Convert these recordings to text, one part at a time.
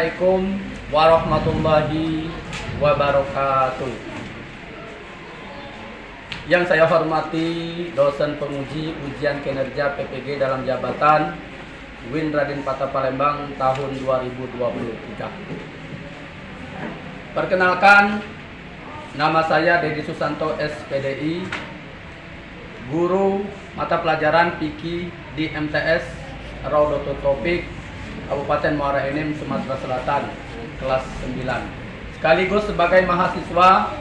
Assalamualaikum warahmatullahi wabarakatuh. Yang saya hormati dosen penguji ujian kinerja PPG dalam jabatan Win Raden Patah Palembang tahun 2023. Perkenalkan, nama saya Dedi Susanto SPDI, guru mata pelajaran Fikih di MTS Raudatul Taufik Kabupaten Muara Enim, Sumatera Selatan, kelas 9. Sekaligus sebagai mahasiswa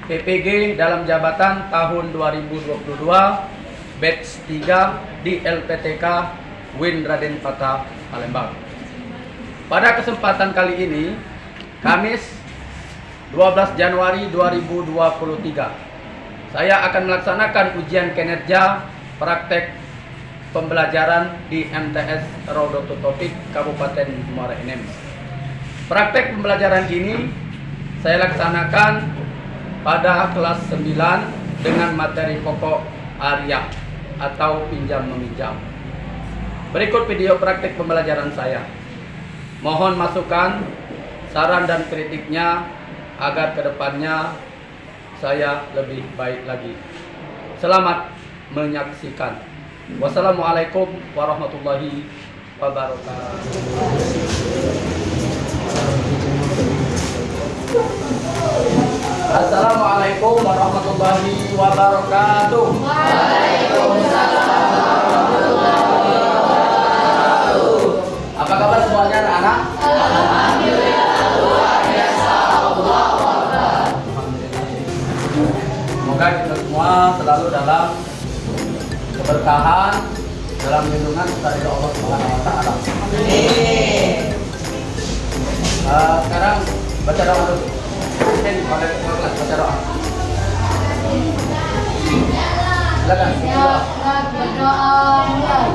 PPG dalam jabatan tahun 2022 batch 3 di LPTK Win Raden Patah Palembang. Pada kesempatan kali ini, Kamis 12 Januari 2023, saya akan melaksanakan ujian kinerja praktek pembelajaran di MTS Raudatul Taufik Kabupaten Muara Enim. Praktek pembelajaran ini saya laksanakan pada kelas 9 dengan materi pokok Arya atau pinjam meminjam. Berikut video praktek pembelajaran saya. Mohon masukan, saran dan kritiknya agar kedepannya saya lebih baik lagi. Selamat menyaksikan. Wassalamualaikum warahmatullahi wabarakatuh. Assalamualaikum warahmatullahi wabarakatuh. Waalaikumsalam warahmatullahi wabarakatuh. Apa kabar semuanya anak-anak? Alhamdulillah luar biasa. Allah Akbar. Semoga kita semua selalu dalam keberkahan, dalam lindungan dari Allah Subhanahu wa taala. Amin. Sekarang baca doa dulu. Pada kelas baca doa. Silakan. Silakan berdoa mulai.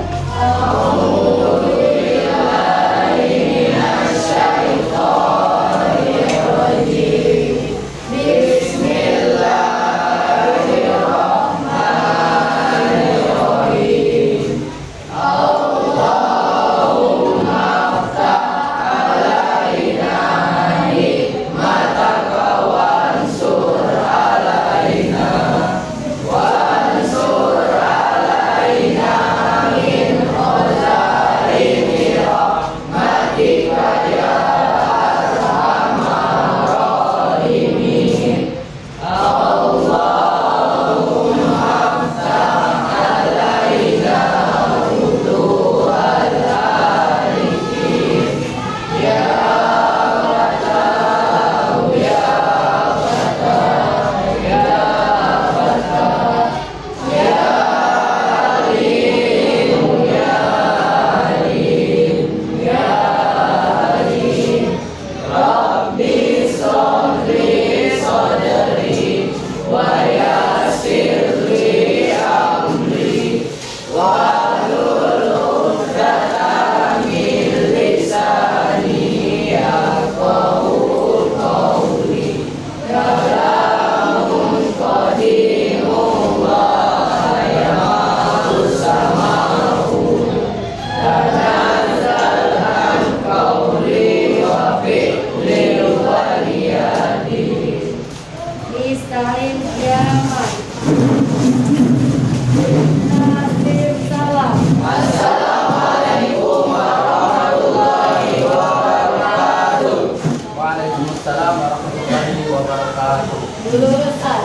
Waalaikumsalam warahmatullahi wabarakatuh. Lulusan.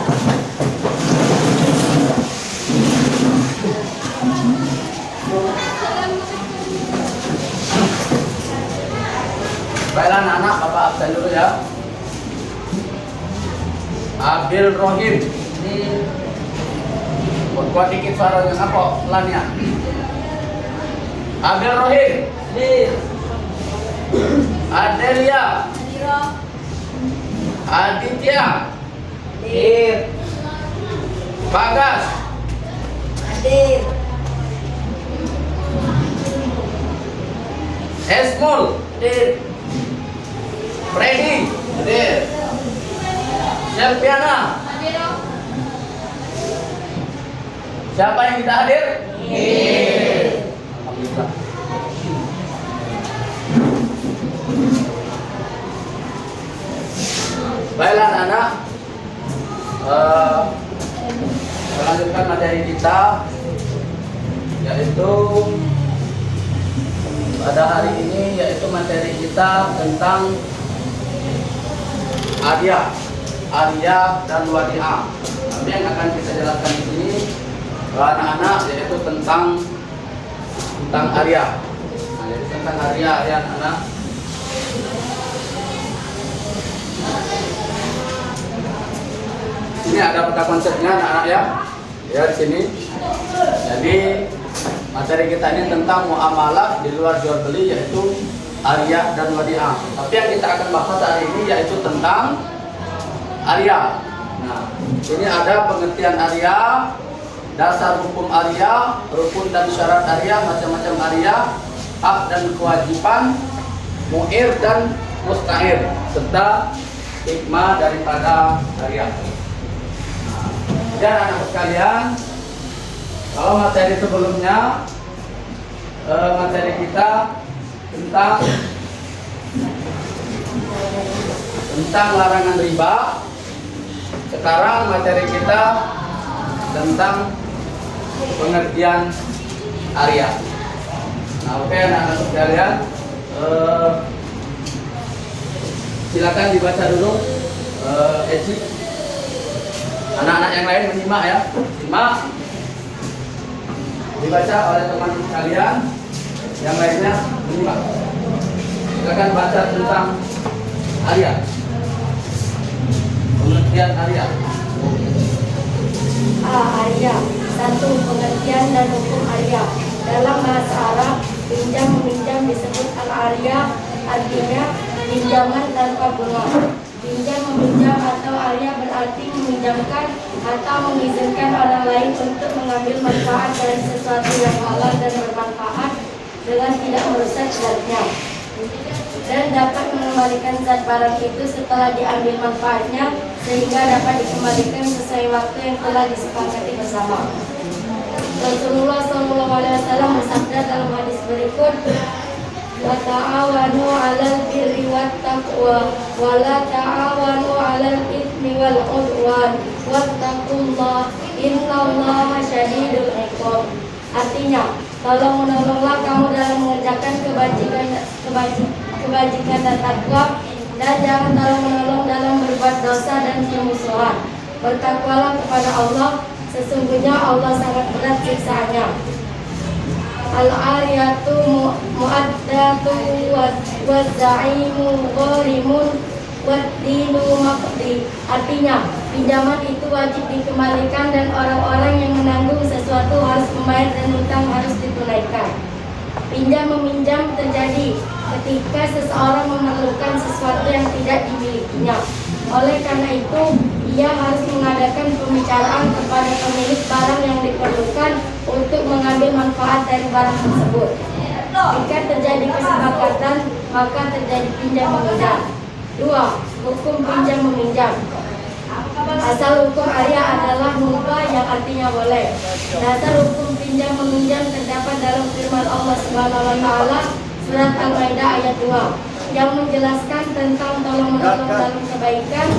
Baiklah anak-anak, Bapak absen dulu ya. Abil Rohim. Kuat dikit suaranya apa? Pelannya. Abil Rohim. Adelia. Aditya. Bagas. Hadir. Esmul. Freddy. Selviana. Siapa yang tidak hadir? Alhamdulillah. Baiklah anak-anak, melanjutkan materi kita, yaitu pada hari ini, yaitu materi kita tentang Arya dan Wadi'ah. Tapi yang akan kita jelaskan di sini anak-anak, yaitu tentang Arya. Nah, jadi tentang Arya ya anak-anak. Ini ada peta konsepnya anak-anak ya. Ya di sini. Jadi materi kita ini tentang muamalah di luar jual beli, yaitu Arya dan Wadi'ah. Tapi yang kita akan bahas hari ini yaitu tentang Arya. Nah, ini ada pengertian Arya, dasar hukum Arya, rukun dan syarat Arya, macam-macam Arya, hak dan kewajiban, mu'ir dan musta'ir, serta hikmah daripada Arya. Dan anak sekalian, kalau materi sebelumnya, materi kita tentang larangan riba. Sekarang materi kita tentang pengertian Arya. Nah, oke anak-anak sekalian, silakan dibaca dulu, Eci. Anak-anak yang lain menyimak ya, simak, dibaca oleh teman sekalian, yang lainnya menyimak. Silakan baca tentang Arya, pengertian Arya. Arya. 1. Pengertian dan hukum Arya. Dalam bahasa Arab, pinjam meminjam disebut al-arya, artinya pinjaman tanpa bunga. Pinjam meminjam atau arya berarti meminjamkan atau mengizinkan orang lain untuk mengambil manfaat dari sesuatu yang halal dan bermanfaat dengan tidak merusak zatnya, dan dapat mengembalikan zat barang itu setelah diambil manfaatnya, sehingga dapat dikembalikan sesuai waktu yang telah disepakati bersama. Rasulullah SAW bersabda dalam hadis berikut, wa ta'awanu 'alal birri wat taqwa wa la ta'awanu 'alal itsmi wal 'udwan wattaqullaha innallaha syadidul 'iqab. Artinya, tolong menolonglah kamu dalam mengerjakan kebajikan dan takwa, dan jangan tolong menolong dalam berbuat dosa dan permusuhan. Bertakwalah kepada Allah, sesungguhnya Allah sangat berat siksaannya. Al-ariyatu mu'addatu wa za'imu gharimun wa dinu maqdi. Artinya, pinjaman itu wajib dikembalikan dan orang-orang yang menanggung sesuatu harus membayar dan hutang harus ditunaikan. Pinjam meminjam terjadi ketika seseorang memerlukan sesuatu yang tidak dimilikinya. Oleh karena itu, ia harus mengadakan pembicaraan kepada pemilik barang yang diperlukan untuk mengambil manfaat dari barang tersebut. Jika terjadi kesepakatan, maka terjadi pinjam meminjam. 2. Hukum pinjam meminjam. Asal hukum Arya adalah mubah, yang artinya boleh. Dasar hukum pinjam meminjam terdapat dalam firman Allah Subhanahu wa taala surat Al-Maidah ayat 2 yang menjelaskan tentang tolong menolong dalam kebaikan.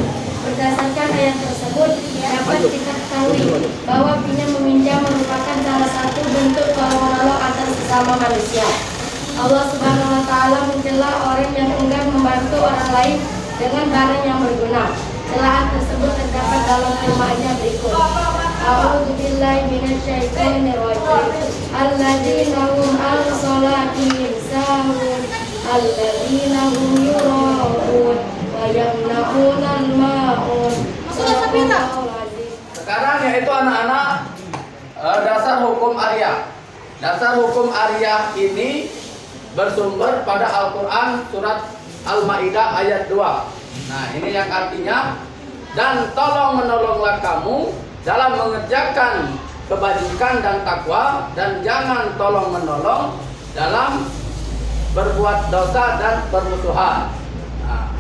Berdasarkan ayat tersebut dapat kita ketahui bahwa pinjam meminjam merupakan salah satu bentuk tolong menolong antar sesama manusia. Allah Subhanahu wa taala mencela orang yang enggan membantu orang lain dengan barang yang berguna. Celaan tersebut terdapat dalam firman-Nya berikut. A'udzubillahi minasyaitonir rajim. Alladzina hum 'ala sholatihim sahun, alladzina hum yura'un wa yamna'unal ma'un. Sekarang yaitu anak-anak, dasar hukum Arya. Dasar hukum Arya ini bersumber pada Al-Quran surat Al-Maidah ayat 2. Nah, ini yang artinya, dan tolong menolonglah kamu dalam mengerjakan kebajikan dan takwa, dan jangan tolong menolong dalam berbuat dosa dan permusuhan. Nah,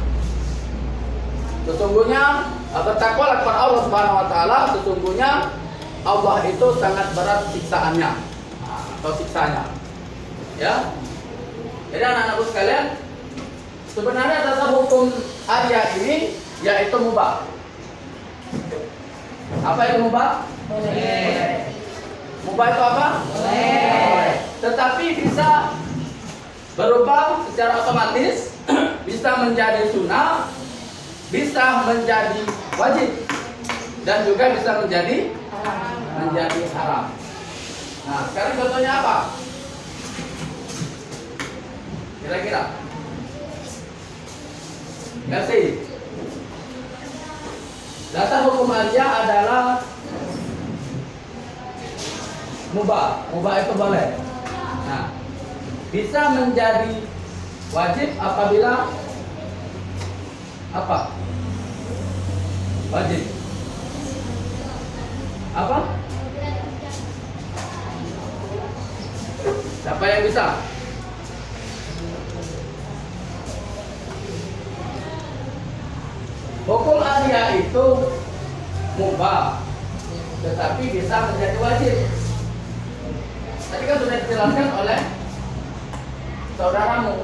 sesungguhnya bertakwalah kepada Allah Subhanahu wa taala, sesungguhnya Allah itu sangat berat siksaannya, atau siksanya. Ya. Jadi anak-anakku sekalian, sebenarnya dasar hukum Arya ini yaitu mubah. Apa itu mubah? Boleh. Mubah itu apa? Boleh. Tetapi bisa berubah secara otomatis, bisa menjadi sunnah, bisa menjadi wajib, dan juga bisa menjadi haram. Nah, sekarang contohnya apa? Kira-kira? Kasih. Dasar hukum aja adalah mubah. Mubah itu boleh. Nah, bisa menjadi wajib apabila apa? Wajib. Apa? Siapa yang bisa? Hukum aria itu mubah, tetapi bisa menjadi wajib. Tadi kan sudah dijelaskan oleh saudaramu.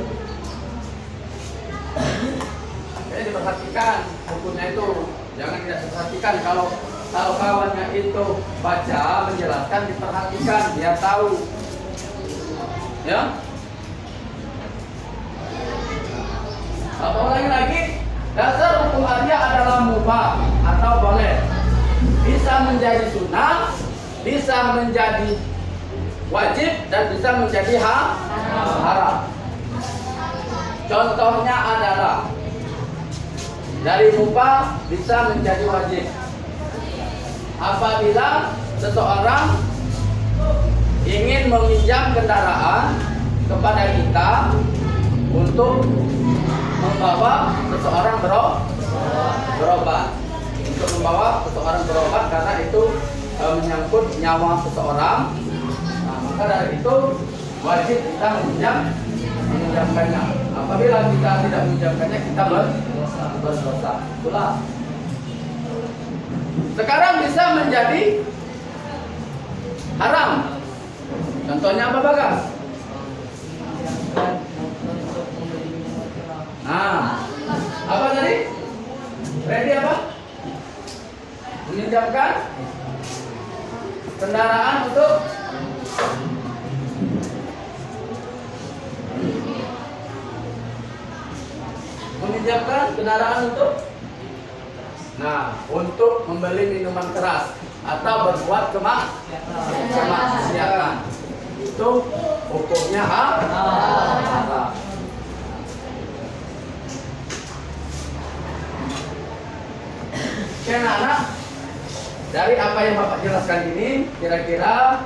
Jadi diperhatikan hukumnya itu, jangan tidak diperhatikan. Kalau kawannya itu baca menjelaskan, diperhatikan, dia tahu. Ya. Apa lagi? Dasar hukum aria adalah mubah atau boleh. Bisa menjadi sunnah, bisa menjadi wajib, dan bisa menjadi haram. Contohnya adalah dari mubah bisa menjadi wajib apabila seseorang ingin meminjam kendaraan kepada kita untuk membawa seseorang berobat, untuk membawa seseorang berobat karena itu menyangkut nyawa seseorang. Nah, maka dari itu wajib kita meminjamkannya. Apabila kita tidak meminjamkannya, kita berdosa. Itulah. Sekarang bisa menjadi haram. Contohnya apa, Bagas? Nah, apa tadi? Ready apa? Meminjamkan kendaraan untuk untuk membeli minuman keras atau berbuat kemaksiatan. Itu hukumnya haram. Oke, anak, dari apa yang Bapak jelaskan ini, kira-kira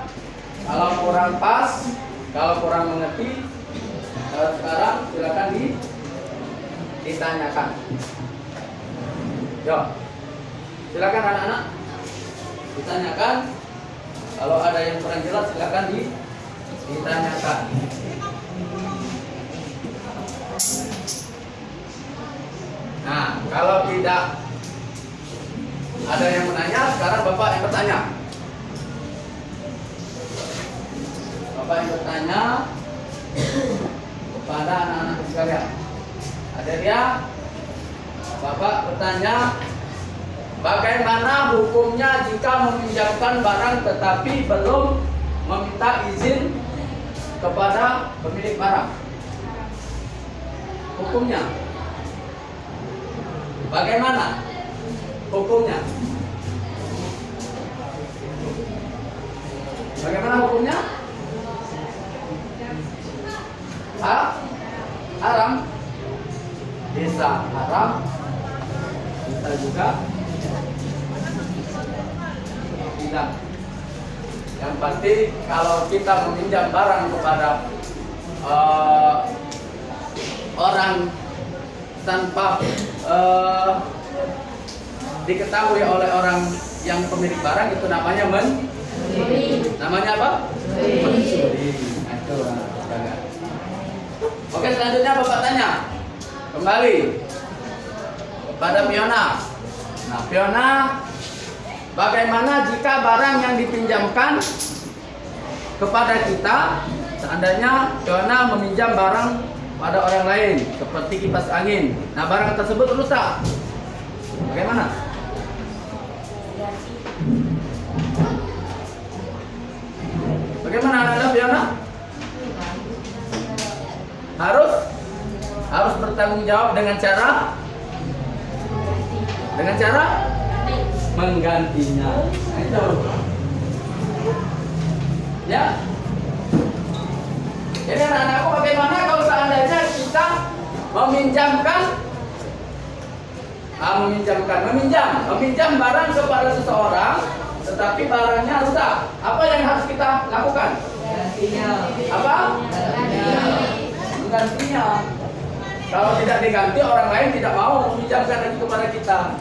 kalau kurang pas, kalau kurang mengerti, sekarang silakan ditanyakan. Yo, silakan anak-anak ditanyakan. Kalau ada yang kurang jelas, silakan ditanyakan. Nah, kalau tidak ada yang menanya, sekarang Bapak yang bertanya. Bapak yang bertanya kepada anak-anak sekalian. Ada dia? Bapak bertanya, bagaimana hukumnya jika meminjamkan barang tetapi belum meminta izin kepada pemilik barang? Hukumnya? Bagaimana hukumnya? Bagaimana hukumnya? Haram. Bisa haram, bisa juga tidak. Yang pasti kalau kita meminjam barang kepada orang tanpa diketahui oleh orang yang pemilik barang, itu namanya namanya apa? Mencuri. Itu. Oke, selanjutnya Bapak tanya kembali kepada Fiona. Nah, Fiona, bagaimana jika barang yang dipinjamkan kepada kita, seandainya Fiona meminjam barang pada orang lain seperti kipas angin, nah barang tersebut rusak, Bagaimana? Bagaimana Anda Fiona? Harus bertanggung jawab dengan cara menggantinya. Itu. Ya. Jadi anak-anakku, bagaimana kalau seandainya kita meminjam barang kepada seseorang, tetapi barangnya rusak. Apa yang harus kita lakukan? Apa? Menggantinya. Kalau tidak diganti, orang lain tidak mau meminjamkan lagi kepada kita.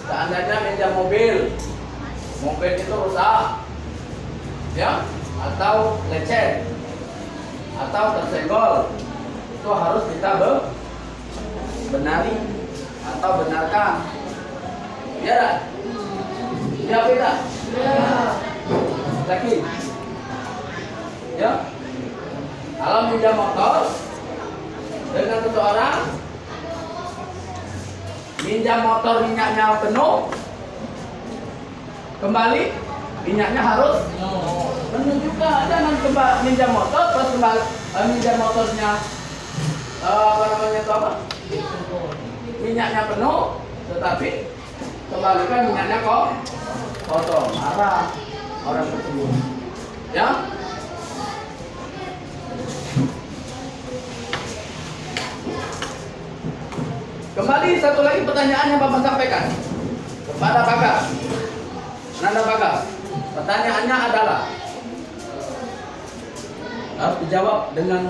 Seandainya minjam mobil itu rusak, ya, atau lecet, atau tersenggol, itu harus kita benari atau benarkan. Ya, ya beda. Lagi, ya. Kalau minjam motor dengan seseorang, minjam motor minyaknya penuh, kembali minyaknya harus penuh juga. Jangan minjam motor terus kembali minjam motornya minyaknya penuh, tetapi kembalikan minyaknya kotor, marah orang tersebut. Ya. Kembali satu lagi pertanyaan yang Bapak sampaikan kepada Bagas, Nanda Bagas. Pertanyaannya adalah harus dijawab dengan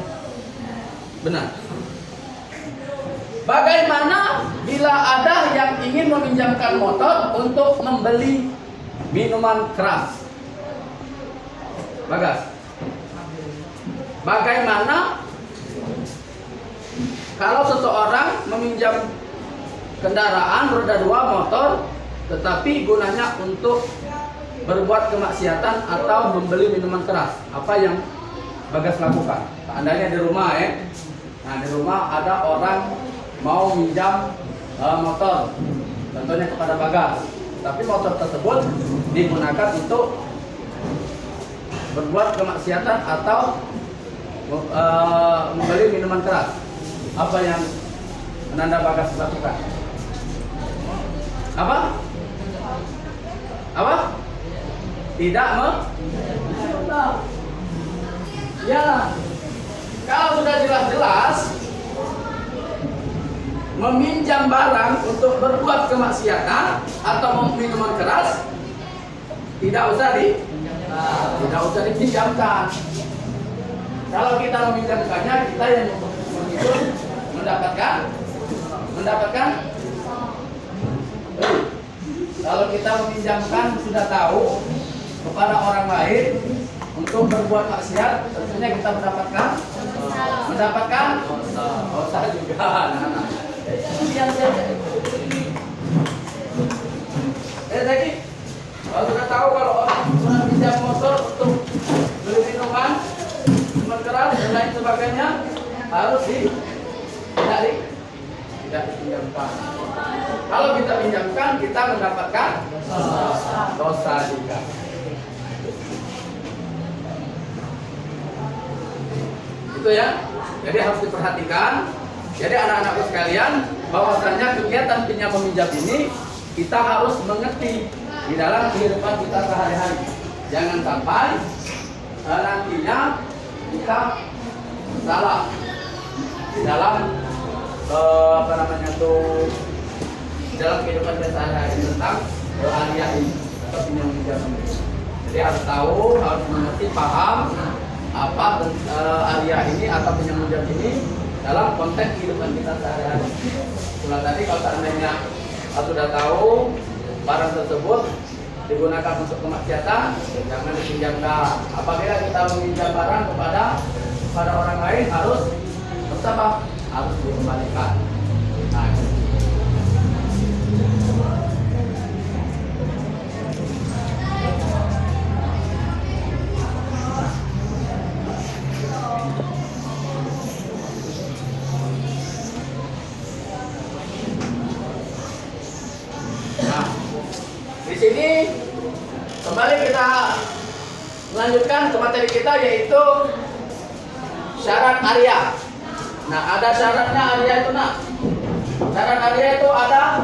benar. Bagaimana bila ada yang ingin meminjamkan motor untuk membeli minuman keras? Bagas, bagaimana kalau seseorang meminjam kendaraan roda 2 motor, tetapi gunanya untuk berbuat kemaksiatan atau membeli minuman keras? Apa yang Bagas lakukan? Seandainya di rumah nah di rumah ada orang mau minjam motor, contohnya kepada Bagas, tapi motor tersebut digunakan untuk berbuat kemaksiatan atau membeli minuman keras. Apa yang Nanda Bagas lakukan? Apa? Tidak ya. Kalau sudah jelas-jelas meminjam barang untuk berbuat kemaksiatan atau minuman keras, tidak usah dipinjamkan. Kalau kita meminjamkannya, kita yang mendapatkan. Kalau kita meminjamkan sudah tahu kepada orang lain untuk berbuat maksiat, tentunya kita mendapatkan dosa juga. Jadi kalau sudah tahu kalau orang pinjam motor untuk beli minuman keras dan lain sebagainya, harus tidak dipinjamkan. Kalau kita pinjamkan, kita mendapatkan dosa juga. Itu ya. Jadi harus diperhatikan. Jadi anak-anakku sekalian, bahwasanya kegiatan pinjam meminjam ini kita harus mengerti di dalam kehidupan kita sehari-hari. Jangan sampai nantinya kita salah di dalam dalam kehidupan kita sehari-hari tentang aliyah ini atau pinjam meminjam ini. Jadi harus tahu, harus mengerti, paham apa aliyah ini atau pinjam meminjam ini dalam konteks kehidupan kita sehari-hari. Setelah tadi kalau seandainya sudah tahu barang tersebut digunakan untuk kemaksiatan, jangan dipinjamkan. Apabila kita meminjam barang kepada orang lain, harus dikembalikan. Nah, sini kembali kita melanjutkan ke materi kita, yaitu syarat Arya. Nah, ada syaratnya Arya itu, nak. Syarat Arya itu ada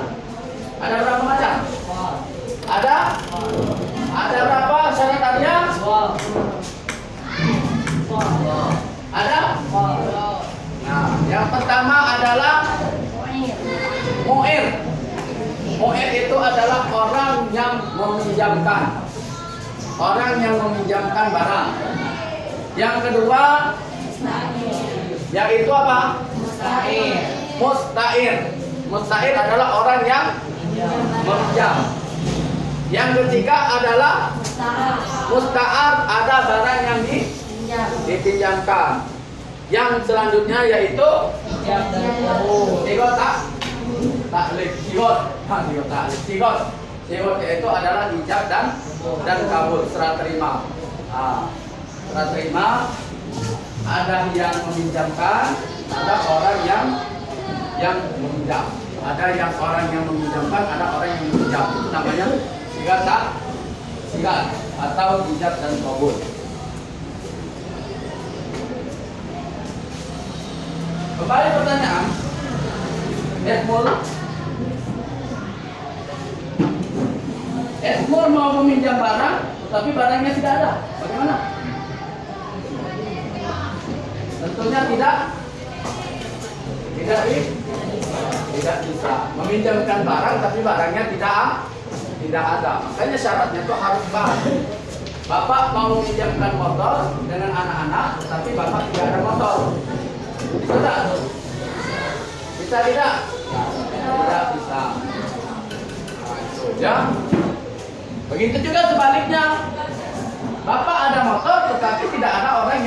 berapa macam? Ada berapa syarat Arya? Ada? Nah, yang pertama adalah mu'ir. Mu'ir itu adalah orang yang meminjamkan. Orang yang meminjamkan barang. Yang kedua, yaitu apa? Musta'ir. Musta'ir adalah orang yang meminjam. Yang ketiga adalah musta'ar, ada barang yang dipinjamkan. Yang selanjutnya yaitu sigot yaitu adalah ijab dan kabul, serah terima. Serah terima, ada yang meminjamkan, ada orang yang meminjam. Ada yang orang yang meminjamkan, ada orang yang meminjam. Itu namanya sigat atau ijab dan kabul. Kembali pertanyaan, Esmur mau meminjam barang, tapi barangnya tidak ada. Bagaimana? Tentunya tidak bisa meminjamkan barang, tapi barangnya tidak ada. Makanya syaratnya itu harus baik. Bapak mau meminjamkan motor dengan anak-anak, tapi bapak tidak ada motor. Bisa tidak? Bisa tidak? Tidak bisa. Nah, itu ya. Begitu juga sebaliknya. Bapak ada motor, tetapi tidak ada orang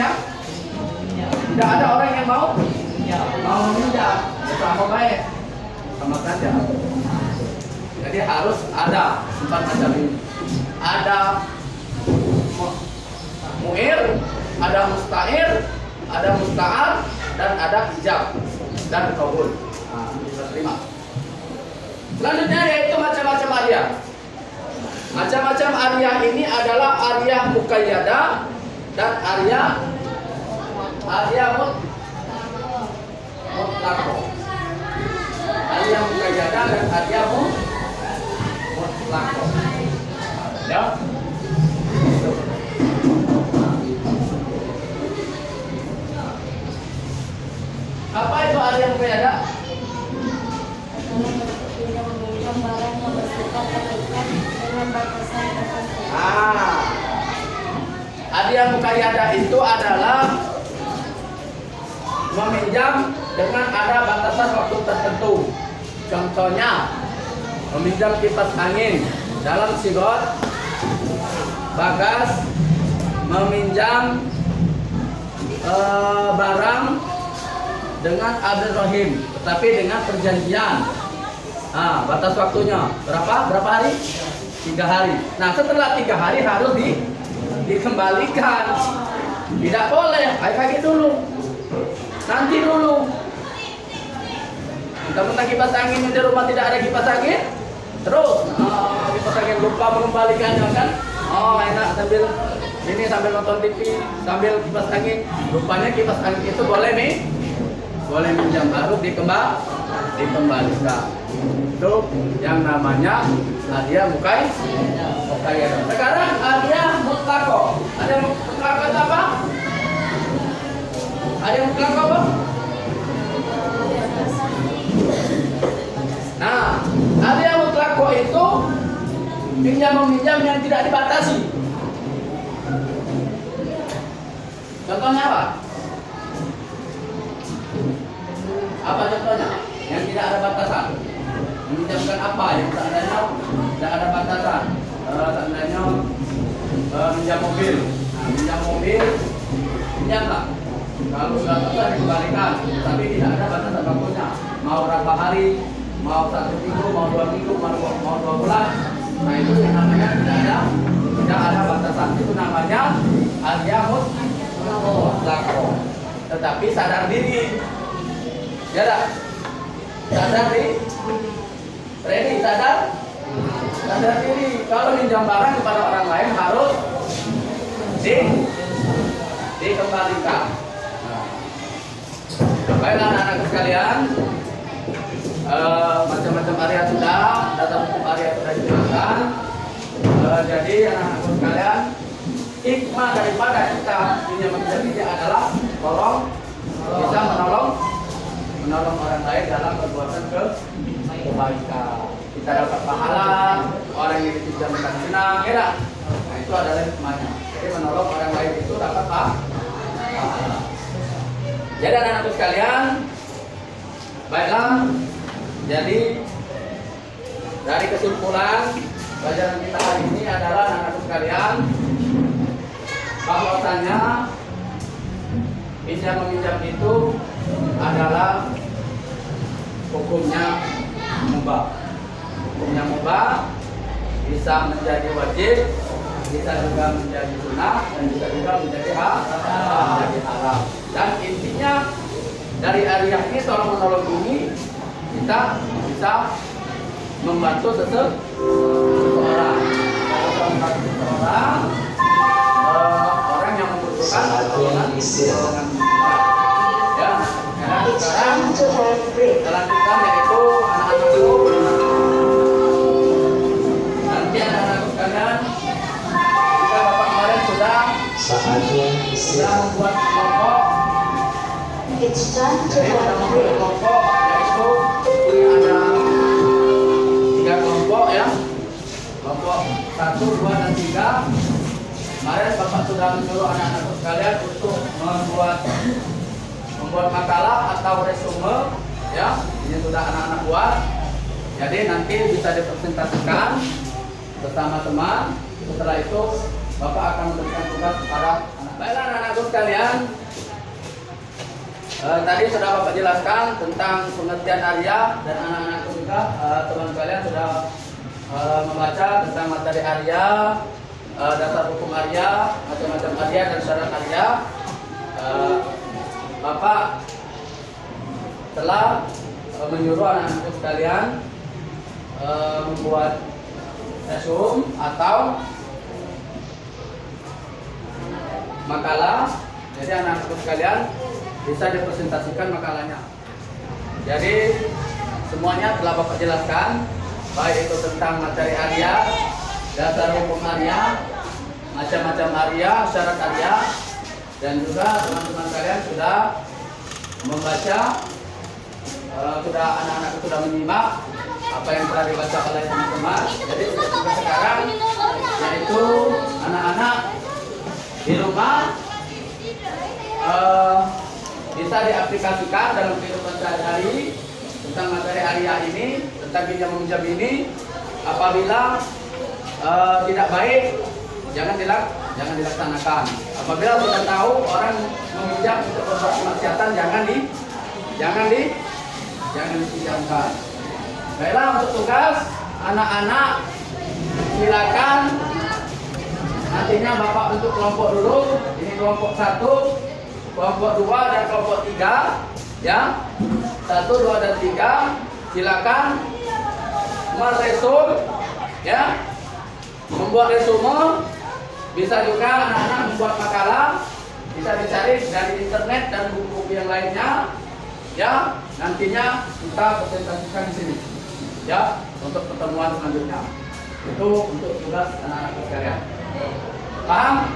yang mau meminjam. Sama baik, sama saja. Jadi harus ada 4 macam ini. Ada mu'ir, ada musta'ir, ada musta'ar, dan ada ijab dan kabul. Nah, bisa terima. Selanjutnya yaitu macam-macam Arya. Macam-macam Arya ini adalah Arya muqayyadah dan Arya mutlaqah. Arya muqayyadah dan Arya mutlaqah. Ya. Apa itu Arya muqayyadah? Barang yang bersifat terikat dengan batasan tertentu. Arya muqayyadah itu adalah meminjam dengan ada batasan waktu tertentu. Contohnya, meminjam kipas angin dalam sigot, bagas, meminjam barang dengan adil rahim, tetapi dengan perjanjian. Batas waktunya berapa hari? 3 hari. Nah, setelah 3 hari harus dikembalikan. Tidak boleh, ayo kaget dulu. Nanti dulu. Mentang-mentang kipas angin di rumah tidak ada kipas angin, terus kipas angin lupa mengembalikannya kan? Enak sambil nonton TV, sambil kipas angin. Rupanya kipas angin itu boleh minjam, baru dikembalikan. Itu yang namanya Arya muqayyadah. Sekarang Arya mutlaqah. Arya mutlaqah itu apa? Arya mutlaqah apa? Nah, Arya mutlaqah itu pinjam-meminjam yang tidak dibatasi. Contohnya apa? Apa contohnya? Yang tidak ada batasan. Meminjamkan apa yang tidak ada batasan? Tandanya minjam mobil. Nah, minjam mobil, pinjamlah. Kalau sudah selesai dikembalikan, tapi tidak ada batasan waktunya. Mau berapa hari? Mau 1 minggu? Mau 2 minggu? Mau 2 bulan? Nah, itu yang namanya tidak ada batasan. Itu namanya Arya mutlaqah. Tetapi sadar diri. Ya dah? Sadar diri? Ready? Sadar sadar diri. Kalau minjam barang kepada orang lain harus dikembalikan. Baiklah anak-anak sekalian, macam-macam area sudah, data hukum area sudah dijelaskan. Jadi anak-anak sekalian, hikmah daripada kita punya menjadi adalah bisa menolong orang lain dalam perbuatan kebaikan. Kita dapat pahala, orang yang dipinjamkan senang, ya. Nah, itu adalah hikmahnya. Jadi menolong orang lain itu dapat pahala. Jadi anak-anak sekalian, baiklah. Jadi dari kesimpulan pelajaran kita hari ini adalah anak-anak sekalian, bahwasanya pinjam meminjam itu adalah hukumnya mubah. Hukumnya mubah bisa menjadi wajib, bisa juga menjadi sunnah, dan bisa juga menjadi haram. Dan intinya dari area ini tolong menolong ini kita bisa membantu seseorang. Orang yang membutuhkan dengan ya. Karena sekarang selanjutnya yaitu anak-anak dulu. Nanti anak-anak sekalian, kita bapak kemarin sudah membuat kelompok. Jadi sudah membuat kelompok, yaitu ini ada 3 kelompok ya. Kelompok 1, 2, dan 3. Kemarin bapak sudah menyuruh anak-anak sekalian untuk membuat makalah atau resume ya. Ini sudah anak-anak buat. Jadi nanti bisa dipresentasikan bersama teman. Setelah itu bapak akan memberikan tugas kepada anak. Baiklah anak-anakku sekalian, tadi sudah bapak jelaskan tentang pengertian area, dan anak-anakku juga teman kalian sudah membaca tentang materi area, dasar hukum area, macam-macam area dan syarat area. Bapak telah menyuruh anak-anakku sekalian membuat resume atau makalah. Jadi anak-anakku sekalian bisa dipresentasikan makalahnya. Jadi semuanya telah bapak jelaskan, baik itu tentang materi area, dasar hukum area, macam-macam area, syarat area, dan juga teman-teman kalian sudah membaca, sudah anak-anak sudah menyimak apa yang telah dibaca oleh teman-teman. Jadi tugas sekarang yaitu anak-anak di rumah bisa diaplikasikan dalam kehidupan sehari-hari tentang materi area ini, tentang pinjam meminjam ini. Apabila tidak baik, jangan dilaksanakan. Apabila sudah tahu orang meminjam untuk berbuat kemaksiatan, jangan dipinjamkan. Baiklah, untuk tugas anak-anak silakan nantinya bapak bentuk kelompok dulu. Ini kelompok 1, kelompok 2, dan kelompok 3 ya. 1, 2, dan 3 silakan meresum ya, membuat resume. Bisa juga anak-anak membuat makalah, bisa dicari dari internet dan buku-buku yang lainnya ya. Nantinya kita presentasikan di sini ya untuk pertemuan selanjutnya. Itu untuk tugas anak-anak sekalian. Paham?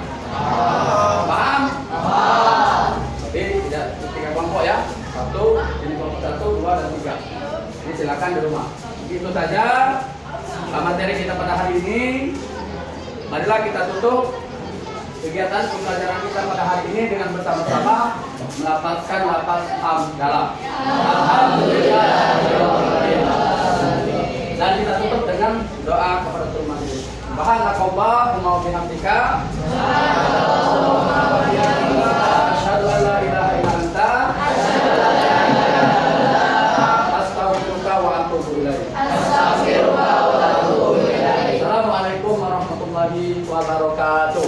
Paham? Jadi tidak 3 kelompok ya. 1, ini kelompok 1, 2, dan 3. Ini silakan di rumah. Itu saja materi kita pada hari ini. Marilah kita tutup kegiatan pembelajaran kita pada hari ini dengan bersama-sama melafazkan lafaz hamdalah. Alhamdulillah. Dan kita tutup dengan doa kepada Tuhan. Subhanakallah wa bihamdika. Asyhadu an la ilaha illa anta. Astaghfiruka wa atubu ilaik. Assalamualaikum warahmatullahi wabarakatuh.